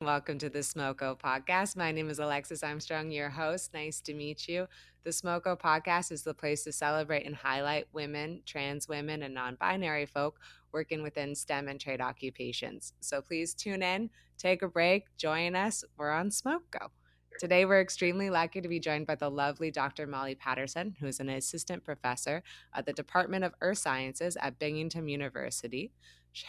Welcome to the Smoko podcast. My name is Alexis Armstrong, your host. Nice to meet you. The Smoko podcast is the place to celebrate and highlight women, trans women, and non-binary folk working within STEM and trade occupations. So please tune in, take a break, join us. We're on Smoko. Today, we're extremely lucky to be joined by the lovely Dr. Molly Patterson, who is an assistant professor at the Department of Earth Sciences at Binghamton University.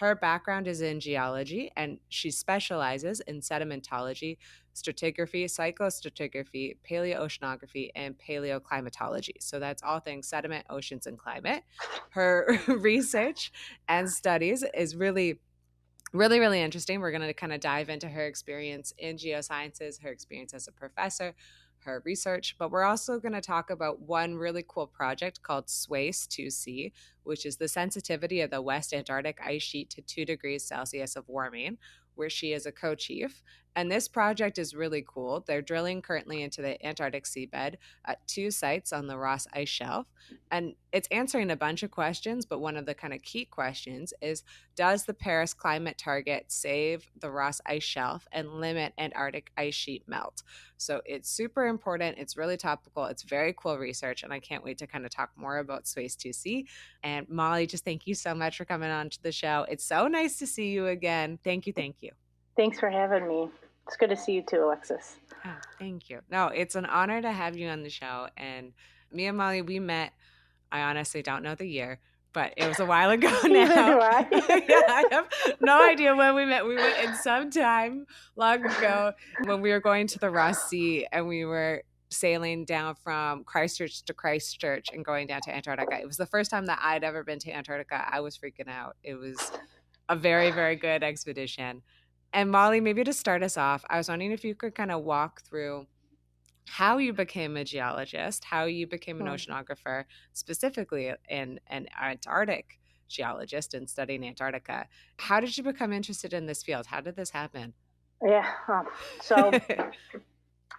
Her background is in geology, and she specializes in sedimentology, stratigraphy, cyclostratigraphy, paleoceanography, and paleoclimatology. So that's all things sediment, oceans, and climate. Her research and studies is really interesting. We're going to kind of dive into her experience in geosciences, her experience as a professor, her research, but we're also going to talk about one really cool project called SWACE 2C, which is the sensitivity of the West Antarctic ice sheet to 2 degrees Celsius of warming, where she is a co-chief. And this project is really cool. They're drilling currently into the Antarctic seabed at 2 sites on the Ross Ice Shelf. And it's answering a bunch of questions, but one of the kind of key questions is, does the Paris climate target save the Ross Ice Shelf and limit Antarctic ice sheet melt? So it's super important. It's really topical. It's very cool research. And I can't wait to kind of talk more about SWACE 2C. And Molly, just thank you so much for coming on to the show. It's so nice to see you again. Thank you. Thank you. Thanks for having me. It's good to see you too, Alexis. Oh, thank you. No, it's an honor to have you on the show. And me and Molly, we met, I honestly don't know the year, but it was a while ago now. Neither do I. Yeah, I have no idea when we met. We went in some time long ago when we were going to the Ross Sea, and we were sailing down from Christchurch to Christchurch and going down to Antarctica. It was the first time that I'd ever been to Antarctica. I was freaking out. It was a very, very good expedition. And Molly, maybe to start us off, I was wondering if you could kind of walk through how you became a geologist, how you became an oceanographer, specifically an Antarctic geologist and studying Antarctica. How did you become interested in this field? How did this happen? Yeah. So,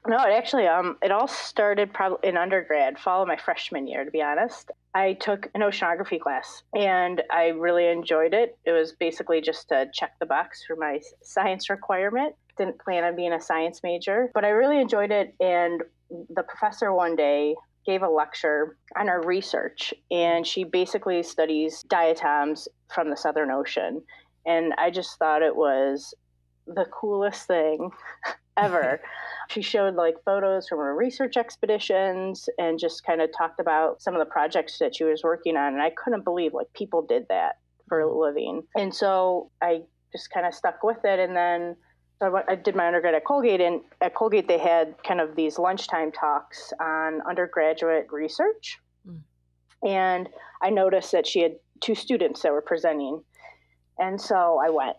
no, it all started probably in undergrad, fall of my freshman year, to be honest. I took an oceanography class and I really enjoyed it. It was basically just to check the box for my science requirement. Didn't plan on being a science major, but I really enjoyed it. And the professor one day gave a lecture on our research, and she basically studies diatoms from the Southern Ocean. And I just thought it was the coolest thing ever. She showed like photos from her research expeditions and just kind of talked about some of the projects that she was working on. And I couldn't believe like people did that for a living. And so I just kind of stuck with it. And then I did my undergrad at Colgate, and at Colgate they had kind of these lunchtime talks on undergraduate research. And I noticed that she had 2 students that were presenting. And so I went.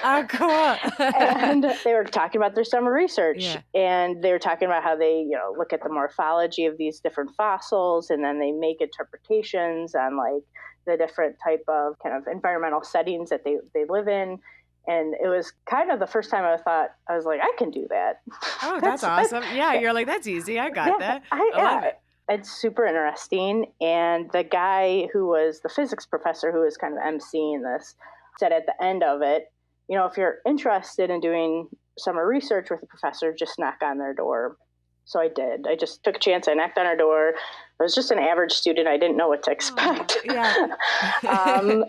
Oh, cool. And they were talking about their summer research. Yeah. And they were talking about how they, look at the morphology of these different fossils, and then they make interpretations on like the different type of kind of environmental settings that they live in. And it was kind of the first time I was like, I can do that. Oh, that's awesome. Yeah, you're like, that's easy. I got that. I love it. It's super interesting. And the guy who was the physics professor who was kind of emceeing this said at the end of it, if you're interested in doing summer research with a professor, just knock on their door. So I did. I just took a chance. I knocked on her door. I was just an average student. I didn't know what to expect.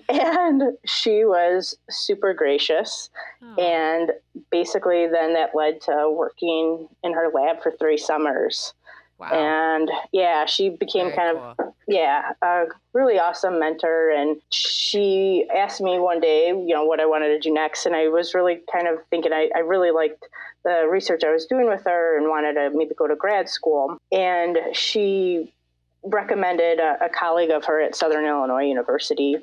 And she was super gracious. And basically then that led to working in her lab for 3 summers. Wow. And yeah, she became a really awesome mentor. And she asked me one day, what I wanted to do next. And I was really kind of thinking I really liked the research I was doing with her and wanted to maybe go to grad school. And she recommended a colleague of her at Southern Illinois University.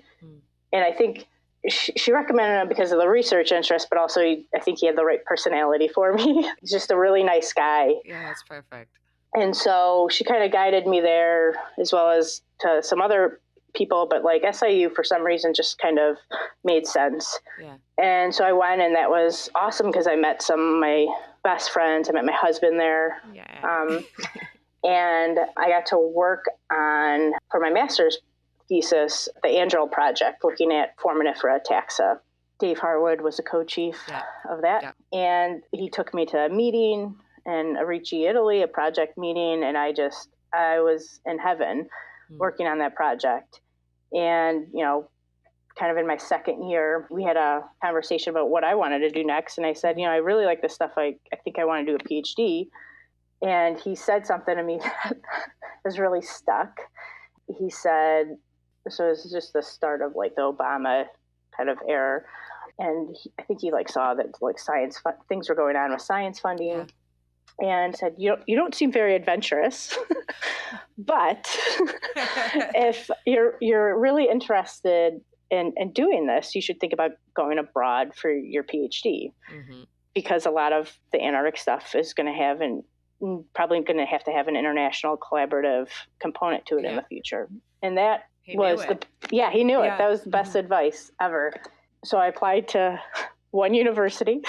And I think she recommended him because of the research interest, but also I think he had the right personality for me. He's just a really nice guy. Yeah, that's perfect. And so she kind of guided me there, as well as to some other people, but like SIU for some reason just kind of made sense. Yeah. And so I went, and that was awesome because I met some of my best friends. I met my husband there. Yeah. And I got to work on, for my master's thesis, the Andrel project, looking at foraminifera taxa Dave Harwood was the co-chief Yeah. of that. Yeah. And he took me to a meeting in Arici, Italy, a project meeting. And I was in heaven working on that project. And, kind of in my second year, we had a conversation about what I wanted to do next. And I said, I really like this stuff. I think I want to do a PhD. And he said something to me that was really stuck. He said, so this is just the start of like the Obama kind of era. And I think he saw that science things were going on with science funding, and said, you don't seem very adventurous, but if you're really interested in doing this, you should think about going abroad for your PhD, because a lot of the Antarctic stuff is going to have probably going to have an international collaborative component to it in the future. And that he knew it. That was the best advice ever. So I applied to one university.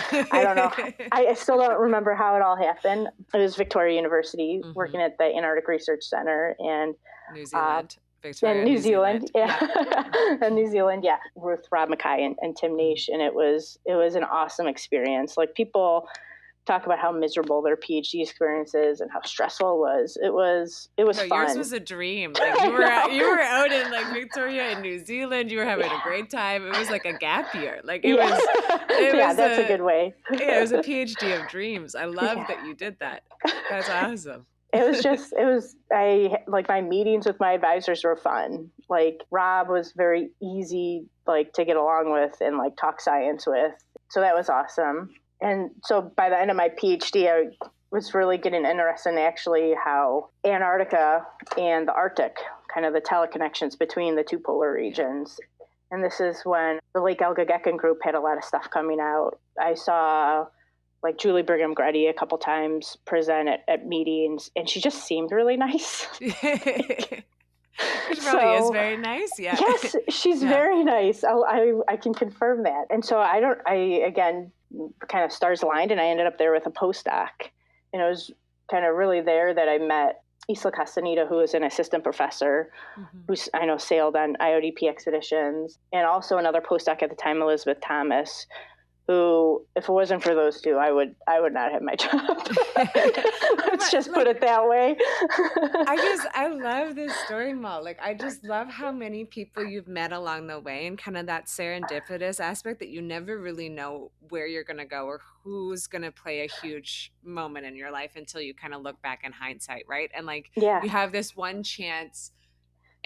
I don't know. I still don't remember how it all happened. It was Victoria University, working at the Antarctic Research Center in New Zealand. New Zealand. And New Zealand, with Rob Mackay and Tim Naish. And it was an awesome experience. Like, people talk about how miserable their PhD experience is and how stressful it was. It was fun. Yours was a dream. Like, you were out in Victoria in New Zealand. You were having a great time. It was like a gap year. Like, it was. That's a good way. It was a PhD of dreams. I love that you did that. That's awesome. My meetings with my advisors were fun. Like, Rob was very easy, to get along with and talk science with. So that was awesome. And so by the end of my PhD, I was really getting interested in actually how Antarctica and the Arctic, kind of the teleconnections between the two polar regions. And this is when the Lake Elgageckan group had a lot of stuff coming out. I saw Julie Brigham Grady a couple times present at meetings, and she just seemed really nice. She probably is very nice. Yeah. Yes, she's very nice. I can confirm that. And so again, kind of stars aligned, and I ended up there with a postdoc. And it was kind of really there that I met Isla Castaneda, who is an assistant professor, who I know sailed on IODP expeditions, and also another postdoc at the time, Elizabeth Thomas, who, if it wasn't for those two, I would not have my job. Let's just put it that way. I love this story, Mal. I just love how many people you've met along the way, and kind of that serendipitous aspect that you never really know where you're going to go or who's going to play a huge moment in your life until you kind of look back in hindsight, right? And you have this one chance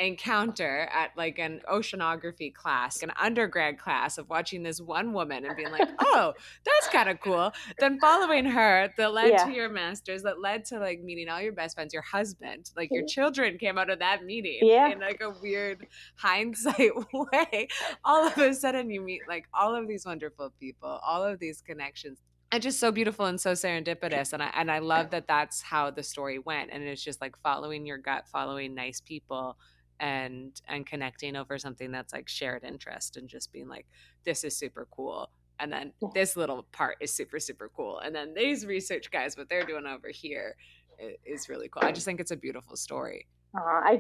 encounter at an oceanography class, an undergrad class, of watching this one woman and being like, oh, that's kind of cool. Then following her, that led to your master's, that led to meeting all your best friends, your husband, your children came out of that meeting in a weird hindsight way. All of a sudden you meet all of these wonderful people, all of these connections. And just so beautiful and so serendipitous. And I love that that's how the story went. And it's just following your gut, following nice people, and connecting over something that's shared interest, and just being this is super cool. And then this little part is super, super cool. And then these research guys, what they're doing over here is really cool. I just think it's a beautiful story. I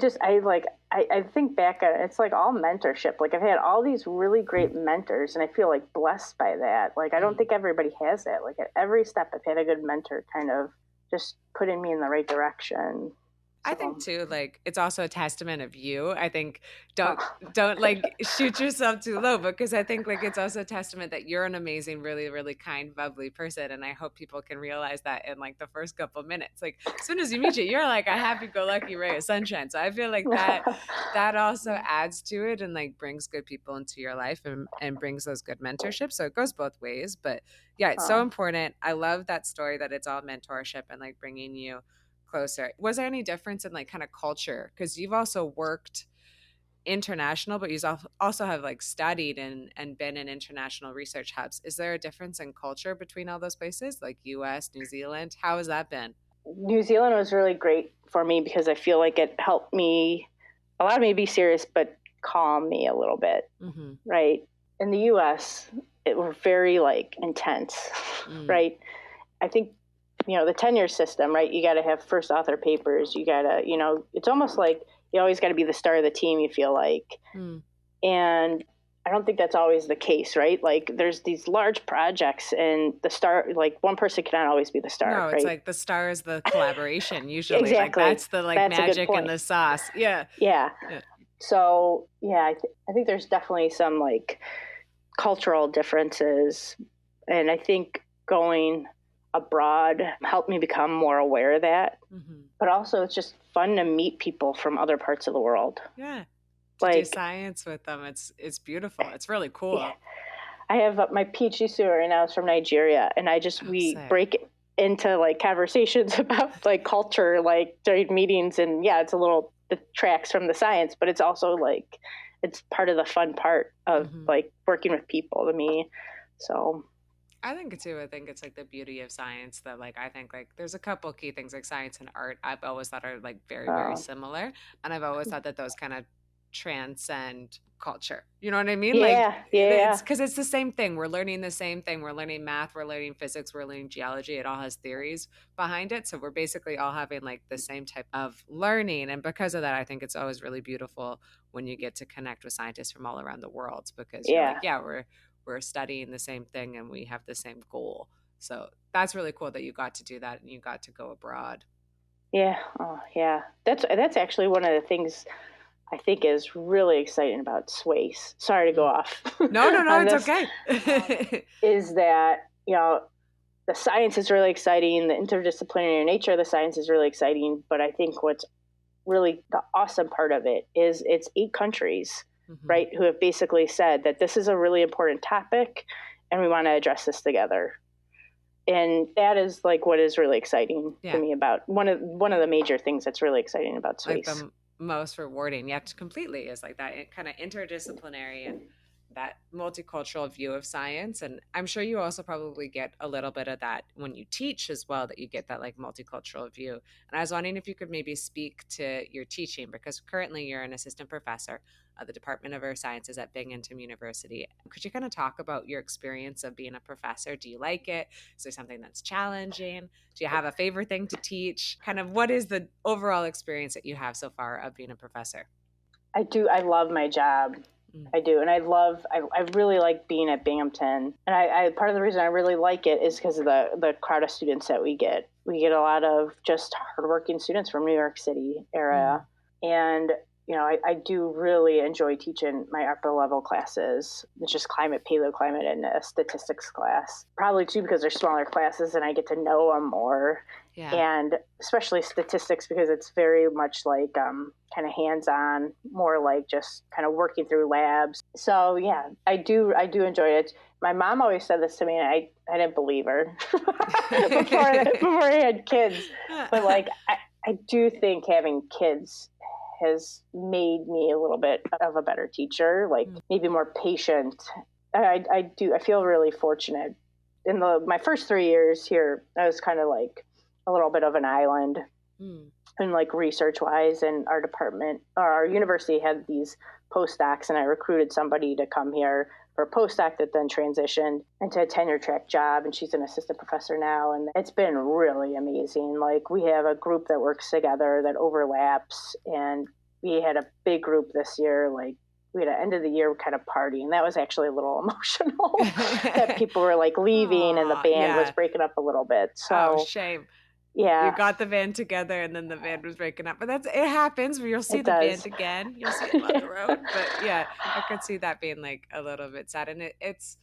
think back at it, it's all mentorship. I've had all these really great mentors, and I feel blessed by that. I don't think everybody has that. At every step, I've had a good mentor kind of just putting me in the right direction. I think too, it's also a testament of you. I think don't shoot yourself too low, because I think it's also a testament that you're an amazing, really, really kind, bubbly person. And I hope people can realize that in the first couple of minutes. As soon as you meet you, you're a happy-go-lucky ray of sunshine. So I feel that also adds to it, and brings good people into your life, and brings those good mentorships. So it goes both ways. But yeah, it's so important. I love that story, that it's all mentorship and bringing you closer. Was there any difference in kind of culture? Because you've also worked international, but you also have studied and been in international research hubs. Is there a difference in culture between all those places, US, New Zealand? How has that been? New Zealand was really great for me, because I feel it helped me, allowed me to be serious, but calm me a little bit, right? In the US, it were very intense, right? I think the tenure system, right? You got to have first author papers. You got to, it's almost you always got to be the star of the team, you feel like. And I don't think that's always the case, right? Like there's these large projects and the star, like one person cannot always be the star, No, it's right? like the star is the collaboration usually. Like Exactly. that's the like That's a good magic and point. the sauce. Yeah. Yeah. Yeah. So yeah, I think there's definitely some like cultural differences. And I think going abroad helped me become more aware of that. Mm-hmm. But also, it's just fun to meet people from other parts of the world. Yeah. To do Like, science with them. It's beautiful. It's really yeah, cool. I have my PhD student right now is from Nigeria, and Oh, we sick. break into like conversations about like culture, like during meetings, and yeah, it's a little detracts from the science, but it's also like it's part of the fun part of Mm-hmm. like working with people to me. So I think it too. I think it's like the beauty of science that like I think like there's a couple key things like science and art I've always thought are like very, very uh, similar. And I've always thought that those kind of transcend culture. You know what I mean? Like yeah, yeah, it's yeah, because it's the same thing. We're learning the same thing. We're learning math, we're learning physics, we're learning geology. It all has theories behind it. So we're basically all having like the same type of learning. And because of that, I think it's always really beautiful when you get to connect with scientists from all around the world because you're like, yeah, yeah, we're studying the same thing and we have the same goal. So that's really cool that you got to do that and you got to go abroad. yeah. Oh, yeah. That's actually one of the things I think is really exciting about SWACE. Sorry to go Mm. off No, no, no, on it's this. okay. Is that the science is really exciting, the interdisciplinary nature of the science is really exciting, but I think what's really the awesome part of it is it's 8 countries, Hmm. right, who have basically said that this is a really important topic and we want to address this together. And that is like what is really exciting to Yeah. me about one of the major things that's really exciting about Like SWACE. the most rewarding yet completely is like that kind of interdisciplinary and that multicultural view of science. And I'm sure you also probably get a little bit of that when you teach as well, that you get that like multicultural view. And I was wondering if you could maybe speak to your teaching because currently you're an assistant professor of the Department of Earth Sciences at Binghamton University. Could you kind of talk about your experience of being a professor? Do you like it? Is there something that's challenging? Do you have a favorite thing to teach? Kind of what is the overall experience that you have so far of being a professor? I do. I love my job. Mm. I do, and I really like being at Binghamton. And part of the reason I really like it is because of the crowd of students that we get. We get a lot of just hardworking students from New York City area, Mm. and I do really enjoy teaching my upper level classes. It's just climate, paleoclimate, and a statistics class. Probably too because they're smaller classes and I get to know them more, Yeah. and especially statistics because it's very much like kind of hands-on, more like just kind of working through labs. So yeah, I do enjoy it. My mom always said this to me, and I didn't believe her before I had kids. But like I do think having kids has made me a little bit of a better teacher, like Mm. maybe more patient. I feel really fortunate. In my first 3 years here, I was kind of like a little bit of an island Mm. and like research wise, and our department or our university had these postdocs, and I recruited somebody to come here for a postdoc that then transitioned into a tenure track job, and she's an assistant professor now, and it's been really amazing. Like we have a group that works together that overlaps, and we had a big group this year. Like we had an end of the year kind of party, and that was actually a little emotional that people were like leaving and the Aw, band was yeah. breaking up a little bit. Oh, So shame. You yeah, got the band together and then the band was breaking up. But that's it happens where you'll see it the band does. again. You'll see them on the road. But yeah, I could see that being like a little bit sad. And it's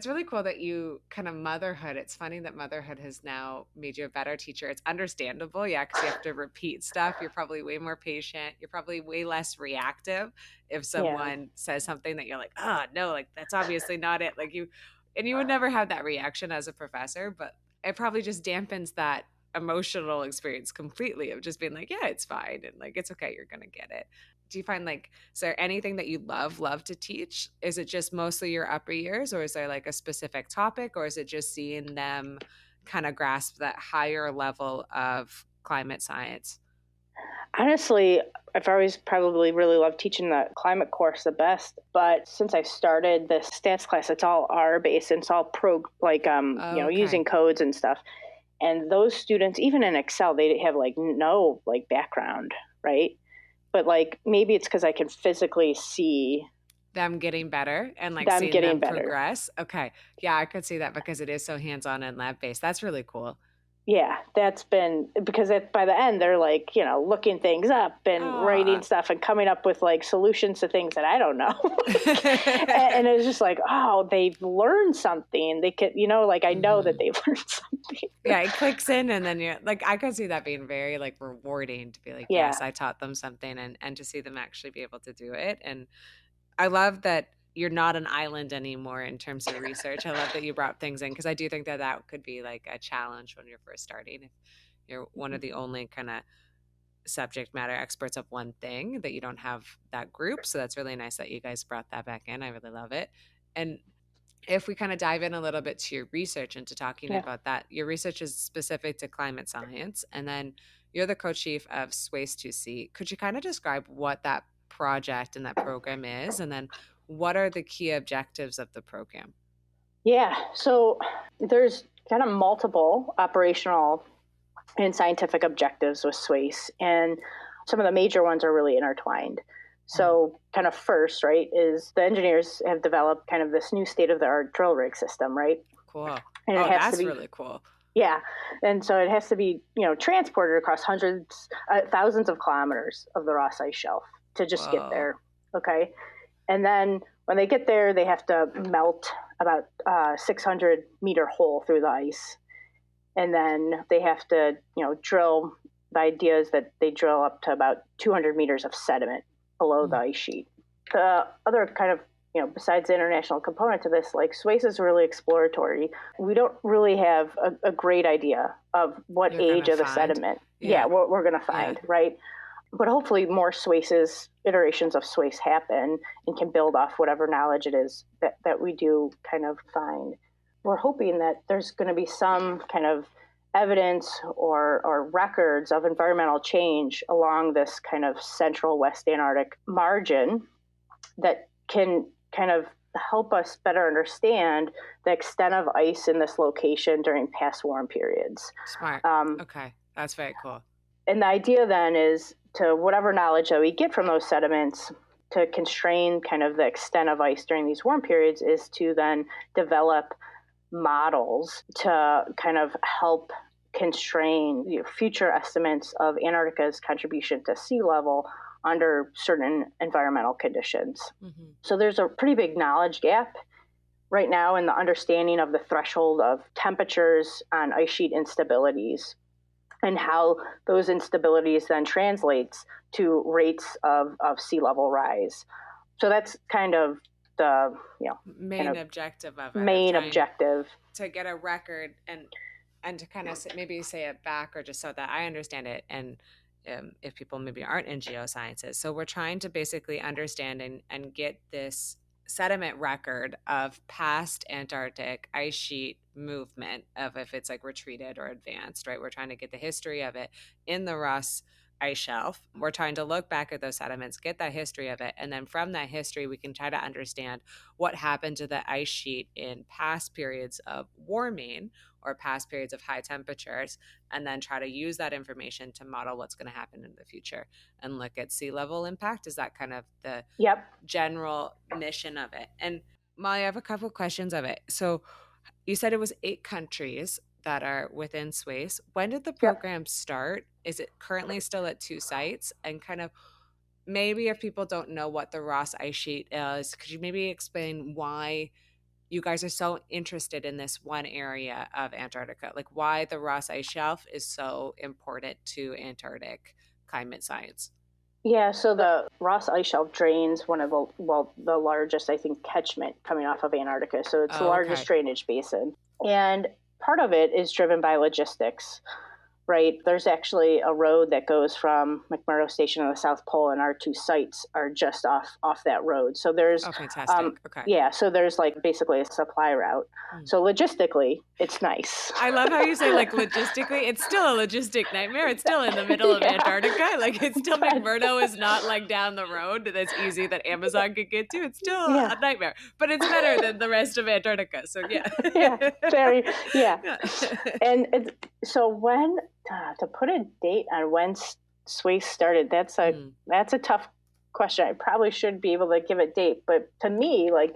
really cool that you kind of motherhood. It's funny that motherhood has now made you a better teacher. It's understandable, yeah, because you have to repeat stuff. You're probably way more patient. You're probably way less reactive if Yeah. someone says something that you're like, oh no, like that's obviously not it. And you would never have that reaction as a professor, but it probably just dampens that emotional experience completely of just being like, yeah, it's fine and like it's okay, you're gonna get it. Do you find like is there anything that you love to teach? Is it just mostly your upper years or is there like a specific topic or is it just seeing them kind of grasp that higher level of climate science? Honestly, I've always probably really loved teaching the climate course the best. But since I started the stats class, it's all R based and it's all like Okay. using codes and stuff. And those students, even in Excel, they have like no like background, right? But like maybe it's because I can physically see them getting better and like them seeing getting them better. progress. Okay. Yeah, I could see that because it is so hands-on and lab-based. That's really cool. Yeah, that's been because by the end they're like, looking things up and writing Aw. stuff and coming up with like solutions to things that I don't know. And it's just like, oh, they've learned something. They could, like I know that Mhm. they've learned something. Yeah, it clicks in and then you're like, I could see that being very like rewarding to be like, Yeah, yes, I taught them something and to see them actually be able to do it. And I love that you're not an island anymore in terms of research. I love that you brought things in because I do think that that could be like a challenge when you're first starting. If you're one of the only kind of subject matter experts of one thing, that you don't have that group. So that's really nice that you guys brought that back in. I really love it. And if we kind of dive in a little bit to your research and to talking yeah, about that, your research is specific to climate science, and then you're the co-chief of Sways 2C. Could you kind of describe what that project and that program is, and then what are the key objectives of the program? yeah. So there's kind of multiple operational and scientific objectives with SWACE, and some of the major ones are really intertwined. Mhm. So, kind of first, right, is the engineers have developed kind of this new state of the art drill rig system, right? Cool. And it Oh, has to that's be, really cool. yeah. And so it has to be, transported across thousands of kilometers of the Ross Ice Shelf to just get Whoa. there. Okay. And then when they get there, they have to melt about 600-meter hole through the ice. And then they have to, drill. The idea is that they drill up to about 200 meters of sediment below the Mhm. ice sheet. The other kind of, besides the international component to this, like SWACE is really exploratory. We don't really have a great idea of what You're age gonna of the find. sediment, Yeah. what we're going to Yeah. find, right? But hopefully more SWACEs, iterations of SWACE happen and can build off whatever knowledge it is that we do kind of find. We're hoping that there's going to be some kind of evidence or records of environmental change along this kind of central West Antarctic margin that can kind of help us better understand the extent of ice in this location during past warm periods. Smart. Um, Okay. That's very cool. and the idea then is to whatever knowledge that we get from those sediments to constrain kind of the extent of ice during these warm periods is to then develop models to kind of help constrain future estimates of Antarctica's contribution to sea level under certain environmental conditions. Mm-hmm. So there's a pretty big knowledge gap right now in the understanding of the threshold of temperatures on ice sheet instabilities and how those instabilities then translates to rates of sea level rise. So that's kind of the Main objective of it, of main trying objective. to get a record and to kind of maybe say it back or just so that I understand it. And if people maybe aren't in geosciences, so we're trying to basically understand and get this sediment record of past Antarctic ice sheet movement, of if it's like retreated or advanced, right? We're trying to get the history of it in the Ross ice shelf. We're trying to look back at those sediments, get that history of it, and then from that history we can try to understand what happened to the ice sheet in past periods of warming or past periods of high temperatures, and then try to use that information to model what's going to happen in the future and look at sea level impact. Is that kind of the Yep. general mission of it? And Molly, I have a couple questions of it. So you said it was 8 countries that are within SWACE. When did the Yep. program start? Is it currently still at 2 sites? And kind of maybe if people don't know what the Ross ice sheet is, could you maybe explain why you guys are so interested in this one area of Antarctica? Like why the Ross ice shelf is so important to Antarctic climate science? Yeah, so the Ross Ice Shelf drains one of the largest, I think, catchment coming off of Antarctica. So it's the Oh, largest okay. drainage basin. And part of it is driven by logistics, right? There's actually a road that goes from McMurdo Station on the South Pole, and our 2 sites are just off that road. So there's, Oh, fantastic. Okay. yeah, so there's like basically a supply route. Mm. So logistically, it's nice. I love how you say like logistically. It's still a logistic nightmare. It's still in the middle of Antarctica. Like it's still McMurdo is not like down the road that's easy that Amazon could get to. It's still Yeah. a nightmare, but it's better than the rest of Antarctica. So yeah. Yeah, very, yeah. Yeah. And so to put a date on when SWACE started, that's a tough question. I probably should be able to give a date, but to me, like,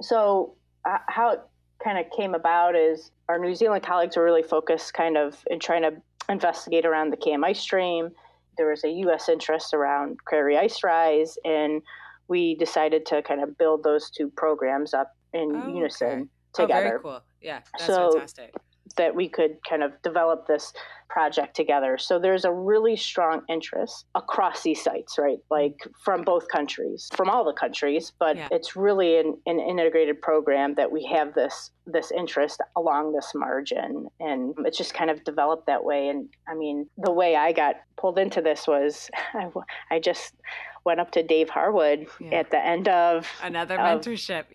so how it kind of came about is our New Zealand colleagues were really focused kind of in trying to investigate around the KM ice stream. There was a U.S. interest around prairie ice rise, and we decided to kind of build those two programs up in unison together. Oh, very cool. Yeah, that's so fantastic. That we could kind of develop this project together. So there's a really strong interest across these sites, right? Like from both countries, from all the countries, but it's really an integrated program that we have this interest along this margin. And it's just kind of developed that way. And I mean, the way I got pulled into this was I just went up to Dave Harwood at the end of another mentorship.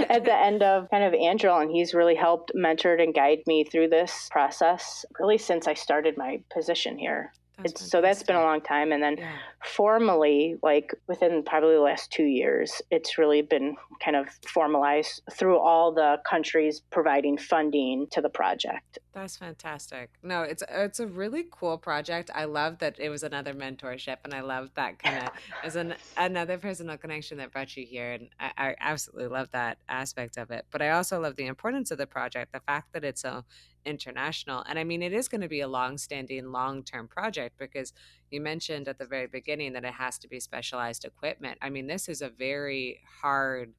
At the end of kind of Andrel, and he's really helped mentored and guide me through this process really since I started my position here. So that's been a long time. And then formally, like within probably the last 2 years, it's really been kind of formalized through all the countries providing funding to the project. That's fantastic. No, it's a really cool project. I love that it was another mentorship, and I love that kind of as another personal connection that brought you here. And I absolutely love that aspect of it. But I also love the importance of the project, the fact that it's so international. And I mean, it is going to be a long-standing, long-term project because you mentioned at the very beginning that it has to be specialized equipment. I mean, this is a very hard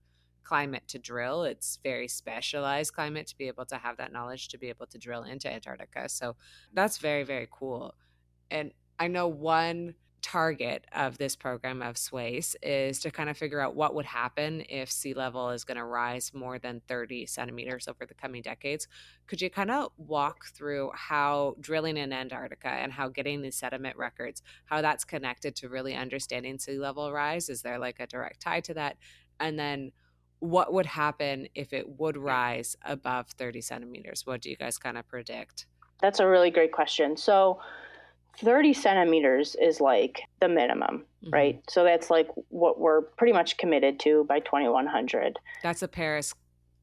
climate to drill. It's very specialized climate to be able to have that knowledge to be able to drill into Antarctica. So that's very, very cool. And I know one target of this program of SWACE is to kind of figure out what would happen if sea level is going to rise more than 30 centimeters over the coming decades. Could you kind of walk through how drilling in Antarctica and how getting these sediment records, how that's connected to really understanding sea level rise? Is there like a direct tie to that? And then what would happen if it would rise above 30 centimeters? What do you guys kind of predict? That's a really great question. So 30 centimeters is like the minimum, right? So that's like what we're pretty much committed to by 2100. That's a Paris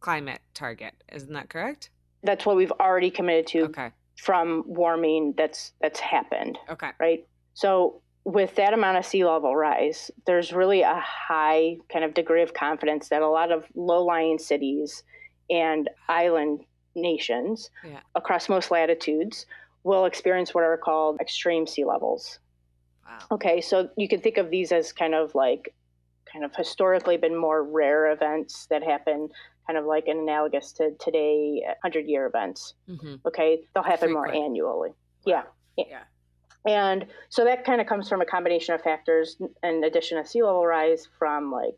climate target. Isn't that correct? That's what we've already committed to from warming that's happened. Okay. Right? So with that amount of sea level rise, there's really a high kind of degree of confidence that a lot of low-lying cities and island nations across most latitudes will experience what are called extreme sea levels. Wow. Okay, so you can think of these as kind of historically been more rare events that happen kind of like analogous to today 100-year events. Okay, they'll happen more annually. Wow. Yeah. And so that kind of comes from a combination of factors in addition to sea level rise from like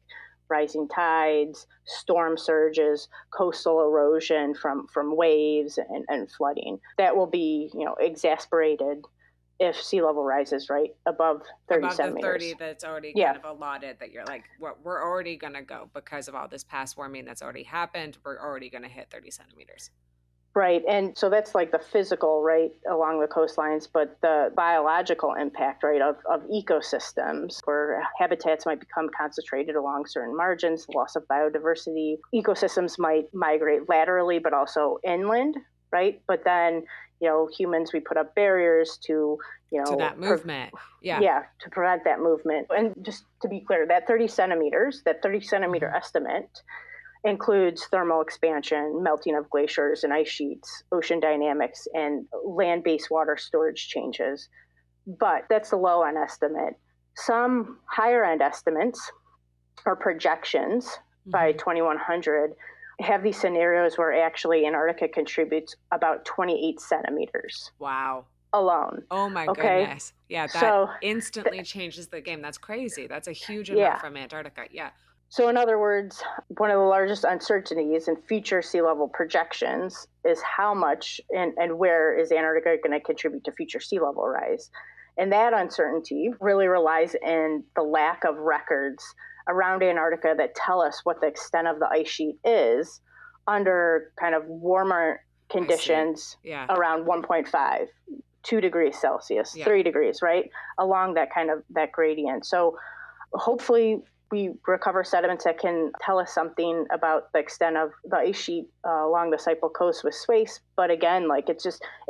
rising tides, storm surges, coastal erosion from waves and flooding. That will be, exacerbated if sea level rises right above 30 centimeters. Above the 30 that's already kind of allotted, that you're like, we're already going to go because of all this past warming that's already happened. We're already going to hit 30 centimeters. Right. And so that's like the physical, right, along the coastlines, but the biological impact, right, of ecosystems where habitats might become concentrated along certain margins, loss of biodiversity. Ecosystems might migrate laterally, but also inland, right? But then, humans, we put up barriers to, to that movement. To prevent that movement. And just to be clear, that 30 centimeter estimate includes thermal expansion, melting of glaciers and ice sheets, ocean dynamics, and land-based water storage changes. But that's the low-end estimate. Some higher-end estimates or projections by 2100 have these scenarios where actually Antarctica contributes about 28 centimeters. Wow. Alone. Oh my goodness. Yeah, that instantly changes the game. That's crazy. That's a huge amount from Antarctica. Yeah. So in other words, one of the largest uncertainties in future sea level projections is how much and where is Antarctica going to contribute to future sea level rise. And that uncertainty really relies in the lack of records around Antarctica that tell us what the extent of the ice sheet is under kind of warmer conditions around 1.5, 2 degrees Celsius, 3 degrees, right? Along that kind of that gradient. So hopefully we recover sediments that can tell us something about the extent of the ice sheet along the Disciple Coast with SWACE. But again, like it's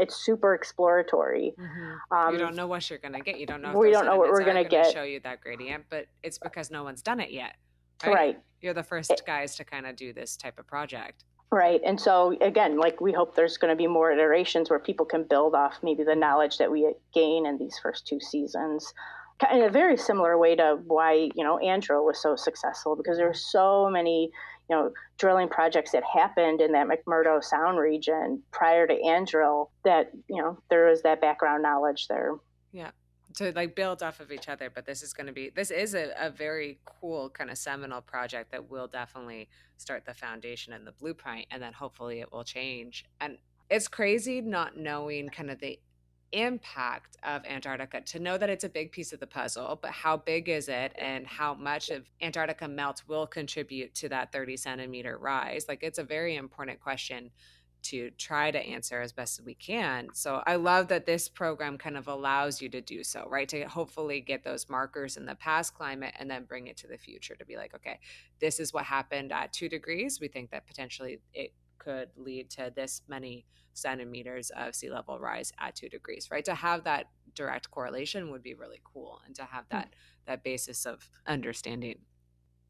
super exploratory. You don't know what you're going to get. You don't know if We those don't know what sediments we're are going to going to get. show you that gradient, but it's because no one's done it yet, right? Right. You're the first guys to kind of do this type of project. Right. And so, again, like we hope there's going to be more iterations where people can build off maybe the knowledge that we gain in these first two seasons. In a very similar way to why, Andro was so successful, because there were so many, drilling projects that happened in that McMurdo Sound region prior to Andro that, there was that background knowledge there. Yeah. To like build off of each other. But this is a very cool kind of seminal project that will definitely start the foundation and the blueprint, and then hopefully it will change. And it's crazy not knowing kind of the impact of Antarctica, to know that it's a big piece of the puzzle, but how big is it and how much of Antarctica melt will contribute to that 30-centimeter rise? Like, it's a very important question to try to answer as best as we can. So I love that this program kind of allows you to do so, right? To hopefully get those markers in the past climate and then bring it to the future to be like, okay, this is what happened at 2 degrees. We think that potentially it could lead to this many centimeters of sea level rise at 2 degrees, right? To have that direct correlation would be really cool, and to have that basis of understanding.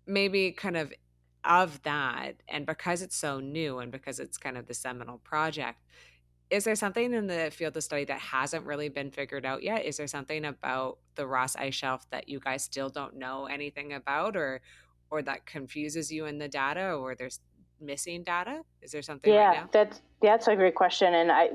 Maybe kind of that, and because it's so new and because it's kind of the seminal project, is there something in the field of study that hasn't really been figured out yet? Is there something about the Ross Ice Shelf that you guys still don't know anything about, or that confuses you in the data, or there's missing data? Is there something right now? That's a great question. And I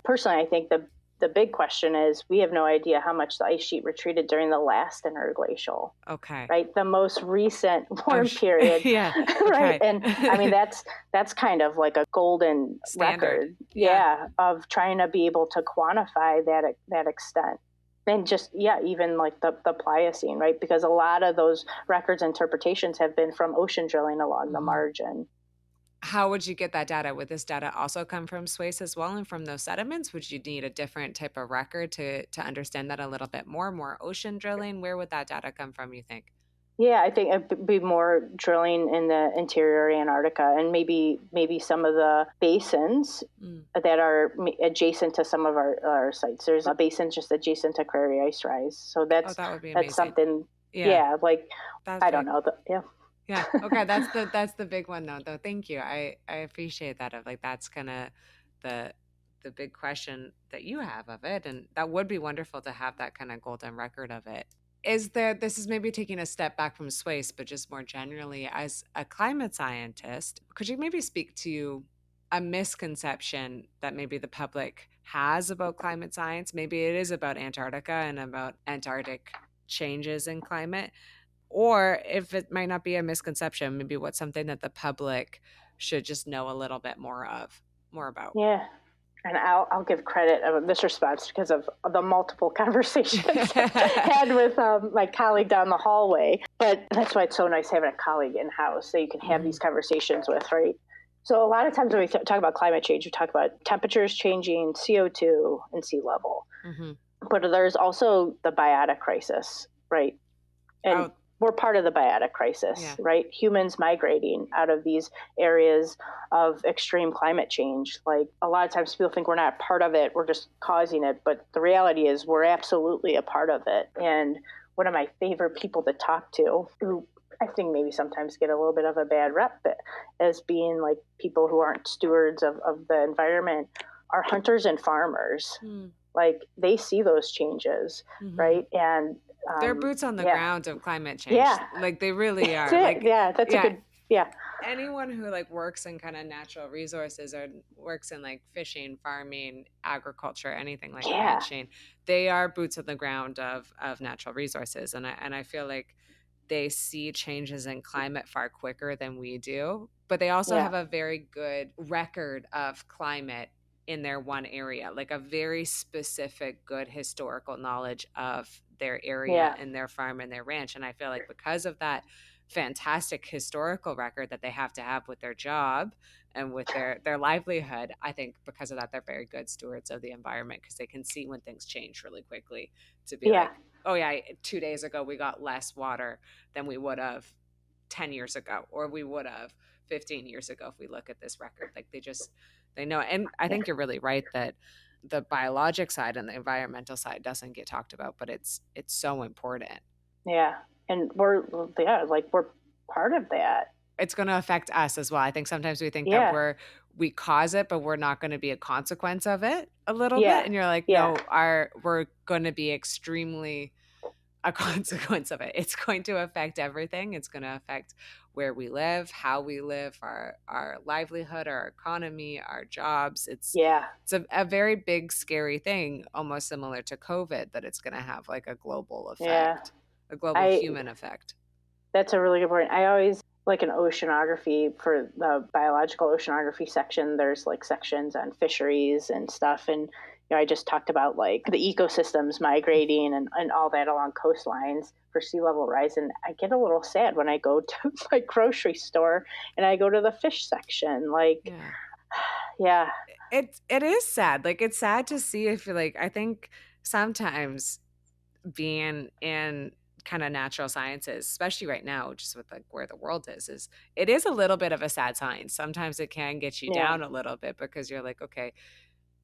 think the big question is we have no idea how much the ice sheet retreated during the last interglacial. Okay. Right, the most recent warm period. Yeah. Right, and I mean that's kind of like a golden standard record. Of trying to be able to quantify that extent. And just even like the Pliocene, right? Because a lot of those records interpretations have been from ocean drilling along the margin. How would you get that data? Would this data also come from SWACE as well, and from those sediments? Would you need a different type of record to understand that a little bit more ocean drilling? Where would that data come from, you think? Yeah, I think it'd be more drilling in the interior Antarctica, and maybe some of the basins that are adjacent to some of our sites. There's a basin just adjacent to Prairie Ice Rise, so that would be amazing. That's something. Yeah, like I don't know. Yeah. Okay. That's the big one though. Thank you. I appreciate that. Of like, that's kind of the big question that you have of it. And that would be wonderful to have that kind of golden record of it. This is maybe taking a step back from SWACE, but just more generally as a climate scientist, could you maybe speak to a misconception that maybe the public has about climate science? Maybe it is about Antarctica and about Antarctic changes in climate. Or if it might not be a misconception, maybe what's something that the public should just know a little bit more about. Yeah. And I'll give credit of this response because of the multiple conversations had with my colleague down the hallway. But that's why it's so nice having a colleague in-house that you can have these conversations with, right? So a lot of times when we talk about climate change, we talk about temperatures changing, CO2, and sea level. But there's also the biotic crisis, right? And we're part of the biotic crisis, right? Humans migrating out of these areas of extreme climate change. Like a lot of times people think we're not part of it, we're just causing it. But the reality is we're absolutely a part of it. And one of my favorite people to talk to, who I think maybe sometimes get a little bit of a bad rep as being like people who aren't stewards of the environment, are hunters and farmers. Like they see those changes, right? And they're boots on the ground of climate change. Like they really are. Like, that's a good. Anyone who like works in kind of natural resources or works in like fishing, farming, agriculture, anything like ranching, they are boots on the ground of natural resources. And I feel like they see changes in climate far quicker than we do, but they also have a very good record of climate in their one area, like a very specific, good historical knowledge of their area and their farm and their ranch. And I feel like because of that fantastic historical record that they have to have with their job and with their livelihood, I think because of that, they're very good stewards of the environment, because they can see when things change really quickly to be like, oh yeah, 2 days ago we got less water than we would have 10 years ago, or we would have 15 years ago if we look at this record. Like they know. And I Yeah. think you're really right that the biologic side and the environmental side doesn't get talked about, but it's so important. Yeah. And we're part of that. It's going to affect us as well. I think sometimes we think that Yeah. we cause it, but we're not going to be a consequence of it a little bit. Yeah. And you're like, Yeah. no, we're going to be extremely a consequence of it. It's going to affect everything. It's going to affect where we live, how we live, our livelihood, our economy, our jobs. Yeah. It's a very big, scary thing, almost similar to COVID, that it's going to have like a global Yeah. effect, a global I human effect. That's a really good point. I always like an oceanography for the biological oceanography section. There's like sections on fisheries and stuff. And, I just talked about like the ecosystems migrating and all that along coastlines for sea level rise. And I get a little sad when I go to my grocery store and I go to the fish section. Like, yeah. It is sad. Like, it's sad to see if you're like, I think sometimes being in kind of natural sciences, especially right now, just with like where the world is it is a little bit of a sad science. Sometimes it can get you Yeah. down a little bit because you're like, okay,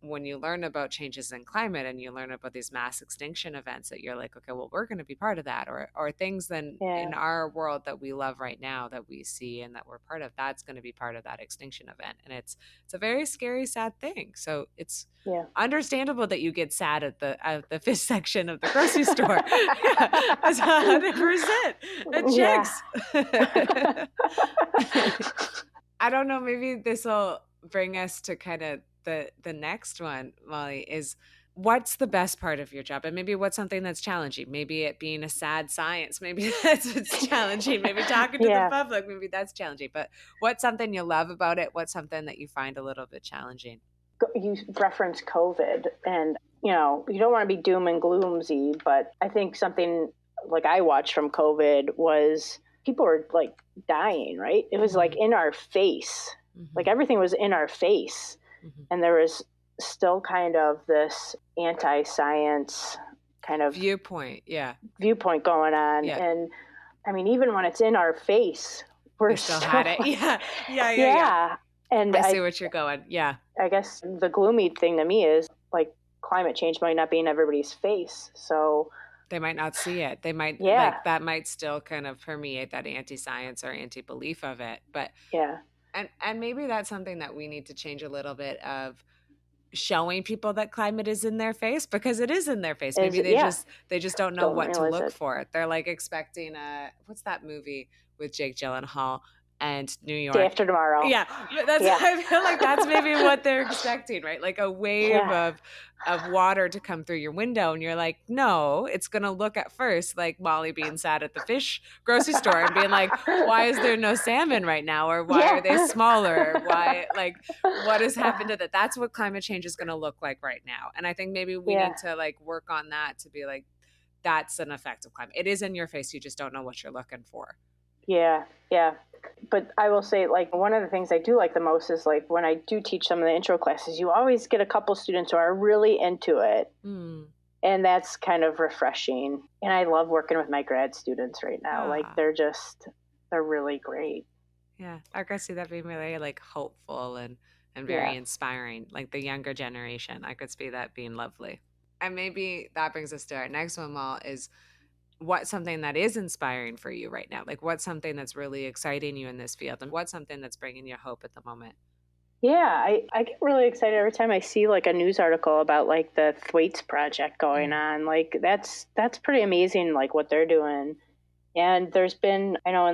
when you learn about changes in climate and you learn about these mass extinction events, that you're like, okay, well, we're going to be part of that, or things then Yeah. in our world that we love right now that we see and that we're part of, that's going to be part of that extinction event. And it's a very scary, sad thing. So it's Yeah. understandable that you get sad at the fish section of the grocery store. Yeah, that's 100%. It checks. I don't know, maybe this will bring us to kind of the next one, Molly, is what's the best part of your job? And maybe what's something that's challenging? Maybe it being a sad science, maybe that's what's challenging. Maybe talking to the public, maybe that's challenging. But what's something you love about it? What's something that you find a little bit challenging? You referenced COVID, and you don't want to be doom and gloomsy, but I think something like I watched from COVID was people were like dying, right? It was like in our face, like everything was in our face. And there was still kind of this anti-science kind of viewpoint going on. Yeah. And I mean, even when it's in our face, we're still had it. Yeah. And I see what you're going. Yeah. I guess the gloomy thing to me is like climate change might not be in everybody's face. So they might not see it. They might, like, that might still kind of permeate that anti-science or anti-belief of it. But yeah. And maybe that's something that we need to change a little bit of, showing people that climate is in their face, because it is in their face. Maybe they just don't know what to look for. They're like expecting what's that movie with Jake Gyllenhaal and New York? Day After Tomorrow. Yeah. I feel like that's maybe what they're expecting, right? Like a wave of water to come through your window, and you're like, no, it's gonna look at first like Molly being sad at the fish grocery store and being like, why is there no salmon right now, or why are they smaller, or why, like, what has happened to that? That's what climate change is gonna look like right now. And I think maybe we need to like work on that, to be like, that's an effect of climate. It is in your face, you just don't know what you're looking for. Yeah. But I will say, like, one of the things I do like the most is, like, when I do teach some of the intro classes, you always get a couple students who are really into it. And that's kind of refreshing. And I love working with my grad students right now. Like, they're really great. Yeah. I could see that being really, like, hopeful and very inspiring. Like the younger generation, I could see that being lovely. And maybe that brings us to our next one, Mal, is what's something that is inspiring for you right now? Like, what's something that's really exciting you in this field, and what's something that's bringing you hope at the moment? Yeah, I get really excited every time I see like a news article about like the Thwaites project going on. Like that's pretty amazing, like what they're doing. And there's been, I know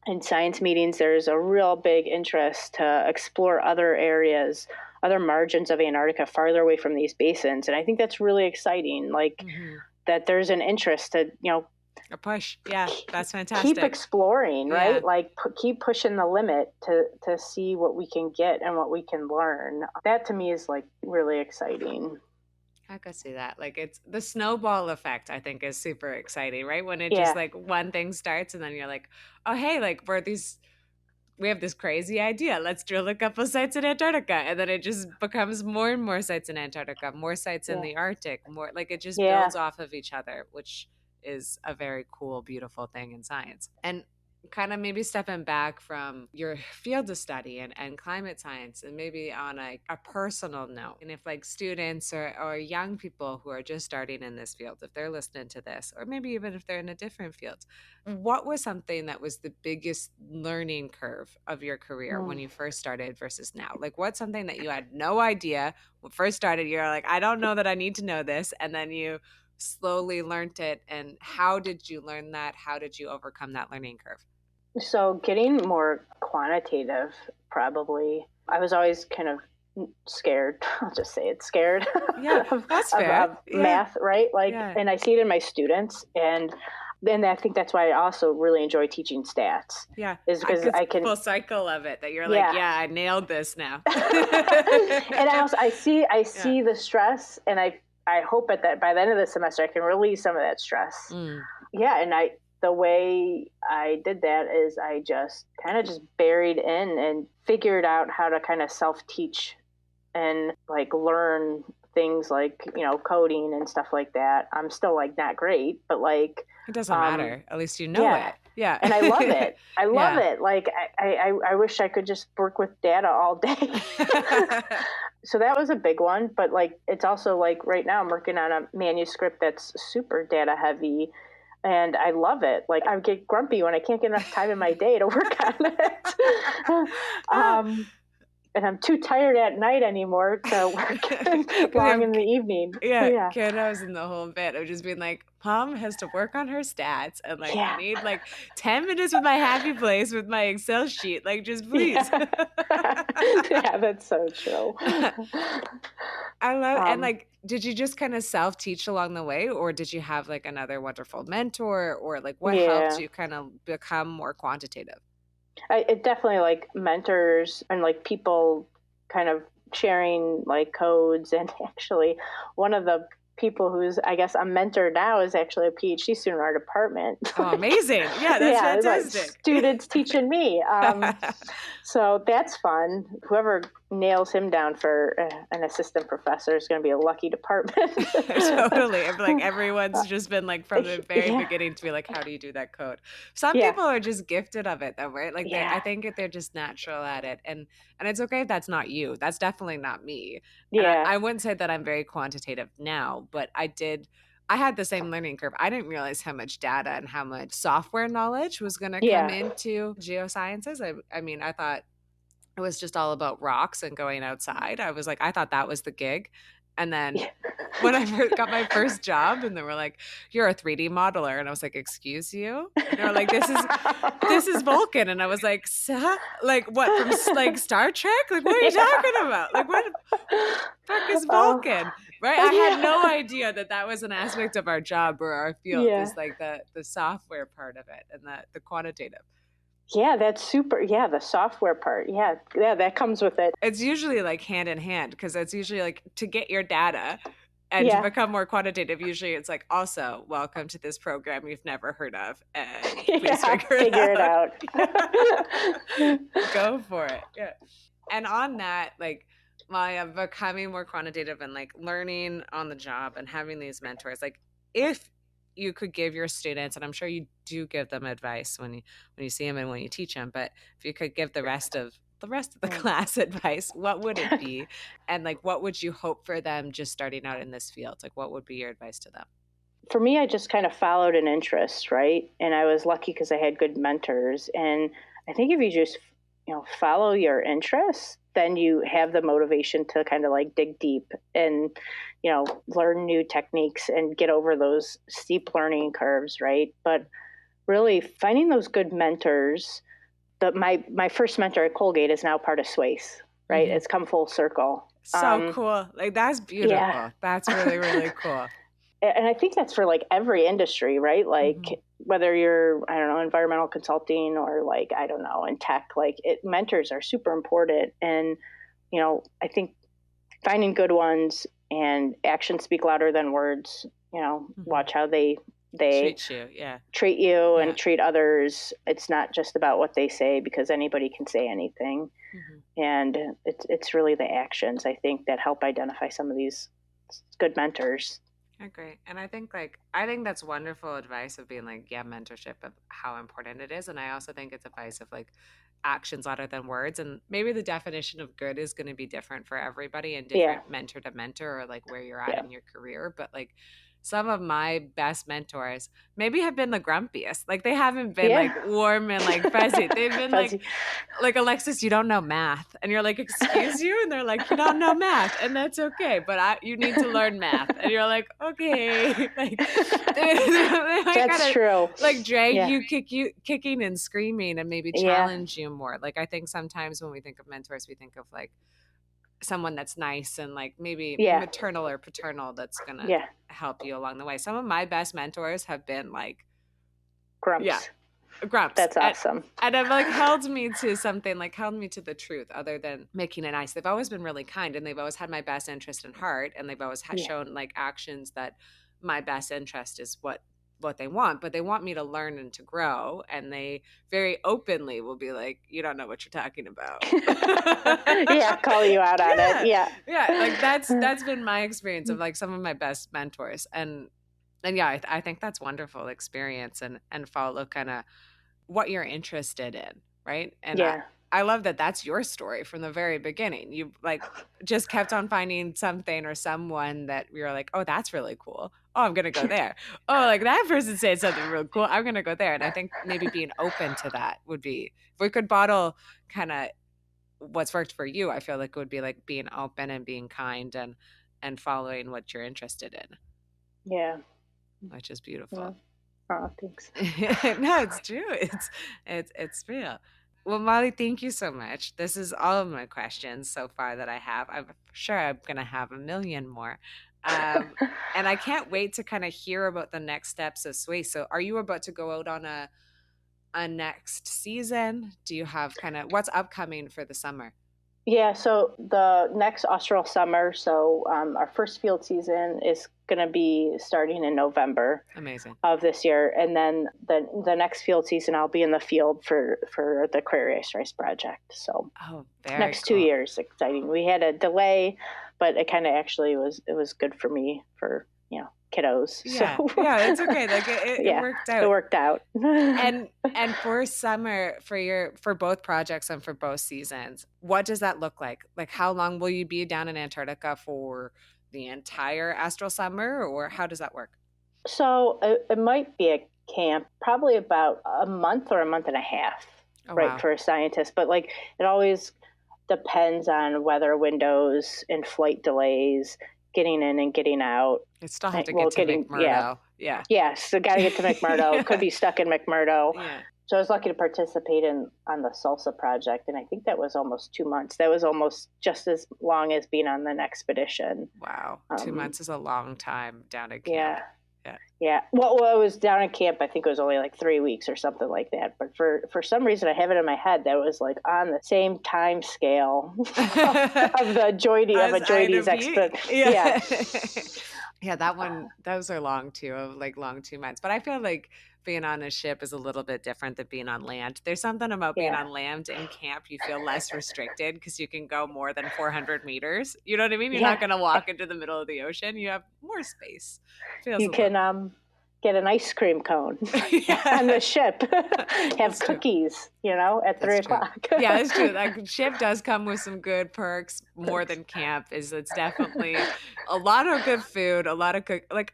in science meetings, there's a real big interest to explore other areas, other margins of Antarctica farther away from these basins. And I think that's really exciting. Like that there's an interest to, a push. Yeah, that's fantastic. Keep exploring, right? Like keep pushing the limit to see what we can get and what we can learn. That to me is like really exciting. I could see that. Like, it's the snowball effect, I think, is super exciting, right? When it just like one thing starts and then you're like, oh, hey, like we have this crazy idea. Let's drill a couple sites in Antarctica. And then it just becomes more and more sites in Antarctica, more sites in the Arctic, more like it just builds off of each other, which is a very cool, beautiful thing in science. And kind of maybe stepping back from your field of study and climate science, and maybe on a personal note, and if like students or young people who are just starting in this field, if they're listening to this, or maybe even if they're in a different field, what was something that was the biggest learning curve of your career when Mm. you first started versus now? Like, what's something that you had no idea when first started? You're like, I don't know that I need to know this, and then you slowly learned it. And how did you learn that? How did you overcome that learning curve? So getting more quantitative, probably. I was always kind of scared. I'll just say it, scared Yeah, that's fair. of Yeah, math, right? Like, yeah, and I see it in my students, and then I think that's why I also really enjoy teaching stats, yeah. is I because could I can, full cycle of it that you're like, yeah. yeah, I nailed this now. And I Yeah. see the stress, and I hope that by the end of the semester I can release some of that stress. Mm. Yeah, and the way I did that is I just kind of just buried in and figured out how to kind of self teach and like learn things like, coding and stuff like that. I'm still like not great, but like, It doesn't um, matter. At least you know yeah, it. Yeah. and I love it. I love Yeah. it. Like I wish I could just work with data all day. So that was a big one, but like it's also like right now I'm working on a manuscript that's super data heavy, and I love it. Like I get grumpy when I can't get enough time in my day to work on it. And I'm too tired at night anymore to work 'Cause you long have in the evening. yeah, Yeah. kiddos in the whole bit of just being like, mom has to work on her stats, and like I Yeah. need like 10 minutes with my happy place with my Excel sheet. Like, just please. Yeah. Yeah, that's so true. I love, and Um, like, did you just kind of self teach along the way, or did you have like another wonderful mentor, or like what helped yeah. you kind of become more quantitative? It definitely like mentors and like people kind of sharing like codes. And actually, one of the people who's I guess a mentor now is actually a PhD student in our department. Oh, Like, amazing. Yeah, that's yeah, like fantastic. students teaching me. So that's fun. Whoever nails him down for an assistant professor is going to be a lucky department. Totally. I feel like everyone's just been like from the very Yeah, beginning to be like, how do you do that code? Some yeah, people are just gifted of it though, right? Like I yeah, think they're just natural at it. And it's okay if that's not you. That's definitely not me. And yeah, I wouldn't say that I'm very quantitative now, but I had the same learning curve. I didn't realize how much data and how much software knowledge was going to come yeah. into geosciences. I mean, I thought it was just all about rocks and going outside. I thought that was the gig. And then Yeah. when I first got my first job and they were like, you're a 3D modeler. And I was like, excuse you? And they were like, this is Vulcan. And I was like, like what, from like Star Trek? Like, what are you talking about? Like, what the fuck is Oh, Vulcan? Right? I had no yeah. idea that was an aspect of our job or our field, Yeah. is like the software part of it and the quantitative. Yeah, that's super. Yeah, the software part. Yeah, yeah, that comes with it. It's usually like hand in hand, because it's usually like to get your data and to Yeah. become more quantitative. Usually it's like, also, welcome to this program you've never heard of, and please Yeah, figure it out. it Go for it. Yeah. And on that, like, my becoming more quantitative and like learning on the job and having these mentors, like, if you could give your students, and I'm sure you do give them advice when you see them and when you teach them, but if you could give the rest of the out. class advice, what would it be? And like, what would you hope for them just starting out in this field? Like, what would be your advice to them? For me, I just kind of followed an interest, right? And I was lucky because I had good mentors. And I think if you just, follow your interests, then you have the motivation to kind of like dig deep and, learn new techniques and get over those steep learning curves, right? But really finding those good mentors. My first mentor at Colgate is now part of Swace, right? Mhm. It's come full circle. So cool. Like, that's Yeah. beautiful. That's really, really cool. And I think that's for like every industry, right? Like Mhm. whether you're, I don't know, environmental consulting or like, I don't know, in tech, like mentors are super important. And, I think finding good ones and actions speak louder than words, Mhm. watch how they Treat you. Yeah. treat you Yeah. and treat others. It's not just about what they say because anybody can say anything. Mhm. And it's really the actions, I think, that help identify some of these good mentors. Agree. And I think that's wonderful advice of being like, yeah, mentorship of how important it is. And I also think it's advice of like actions other than words. And maybe the definition of good is going to be different for everybody and Yeah. different mentor to mentor or like where you're at Yeah. in your career. But like some of my best mentors maybe have been the grumpiest. Like they haven't been Yeah. like warm and like fuzzy. They've been Fuzzy. like Alexis, you don't know math, and you're like, excuse you, and they're like, you don't know math, and that's okay, but you need to learn math, and you're like, okay, like they might That's gotta true. like drag Yeah. you, kicking and screaming, and maybe Yeah. challenge you more. Like I think sometimes when we think of mentors, we think of like someone that's nice and like maybe Yeah. maternal or paternal that's gonna Yeah. help you along the way. Some of my best mentors have been like, Grumps. yeah, grumps. That's awesome. And have like held me to something, like held me to the truth other than making it nice. They've always been really kind and they've always had my best interest in heart, and they've always Yeah. shown like actions that my best interest is what they want, but they want me to learn and to grow, and they very openly will be like, you don't know what you're talking about. Yeah, call you out on it. Yeah. Yeah, like that's been my experience of like some of my best mentors. And yeah, I think that's wonderful experience, and follow kind of what you're interested in, right? And Yeah. I love that that's your story from the very beginning. You like just kept on finding something or someone that you're like, oh, that's really cool. Oh, I'm gonna go there. Oh, like that person said something really cool. I'm gonna go there. And I think maybe being open to that would be, if we could bottle kind of what's worked for you, I feel like it would be like being open and being kind and following what you're interested in, Yeah. which is beautiful. Oh, thanks. No, it's true. It's real. Well, Molly, thank you so much. This is all of my questions so far that I have. I'm sure I'm gonna have a million more. And I can't wait to kind of hear about the next steps of Sway. So are you about to go out on a next season? Do you have kind of what's upcoming for the summer? Yeah, so the next austral summer, so our first field season is going to be starting in November Amazing. of this year, and then the next field season I'll be in the field for the Prairie Ice Rice Project. So very next cool. 2 years, exciting. We had a delay, but it kind of actually was good for me for kiddos. Yeah, So yeah, it's okay. Like it worked out. It worked out. and for summer, for both projects and for both seasons, what does that look like? Like how long will you be down in Antarctica for the entire astral summer, or how does that work? So it might be a camp, probably about a month or a month and a half, right, wow. for a scientist. But like it always depends on weather windows and flight delays, getting in and getting out. You still have to get to McMurdo. Yeah. Yeah, so got to get to McMurdo. Could be stuck in McMurdo. Yeah. So I was lucky to participate on the Salsa project, and I think that was almost 2 months. That was almost just as long as being on an expedition. Wow, 2 months is a long time down at camp. Yeah. Yeah. Well, I was down at camp. I think it was only like 3 weeks or something like that. But for some reason, I have it in my head that was like on the same time scale of the Joides expedition. Yeah. Yeah, that one, those are long too, of like long 2 months. But I feel like being on a ship is a little bit different than being on land. There's something about being on land in camp. You feel less restricted because you can go more than 400 meters. You know what I mean? You're not going to walk into the middle of the ocean. You have more space. You can get an ice cream cone on the ship. Have cookies, at 3 o'clock. Yeah, that's true. That ship does come with some good perks. More than camp it's definitely a lot of good food, a lot of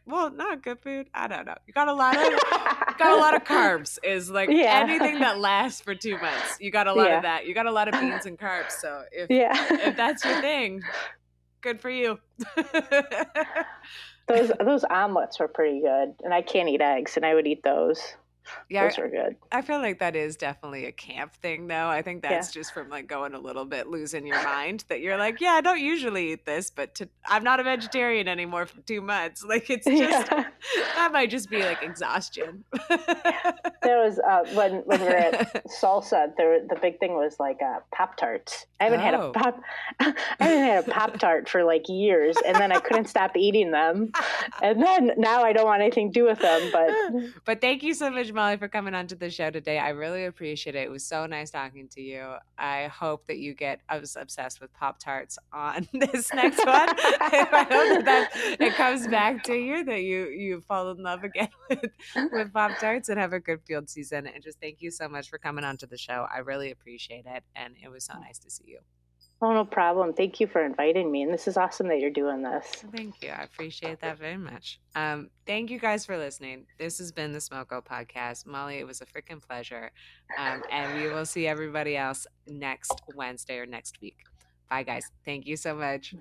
not good food. I don't know. You got a lot of carbs. Is like anything that lasts for 2 months. You got a lot of that. You got a lot of beans and carbs. So if that's your thing, good for you. Those omelets were pretty good, and I can't eat eggs, and I would eat those. Yeah, those were good. I feel like that is definitely a camp thing, though. I think that's just from like going a little bit losing your mind. That you're like, I don't usually eat this, but I'm not a vegetarian anymore for 2 months. Like it's just that might just be like exhaustion. There was when we were at Salsa, the big thing was like Pop-Tarts. I haven't had a Pop-Tart for like years, and then I couldn't stop eating them, and then now I don't want anything to do with them. But thank you so much, much, Molly, for coming onto the show today. I really appreciate it. It was so nice talking to you. I hope that you get I was obsessed with Pop Tarts on this next one. I hope that it comes back to you, that you fall in love again with Pop Tarts and have a good field season. And just thank you so much for coming onto the show. I really appreciate it. And it was so nice to see you. Oh, no problem. Thank you for inviting me. And this is awesome that you're doing this. Thank you. I appreciate that very much. Thank you guys for listening. This has been the Smoko podcast. Molly, it was a freaking pleasure. And we will see everybody else next Wednesday or next week. Bye, guys. Thank you so much.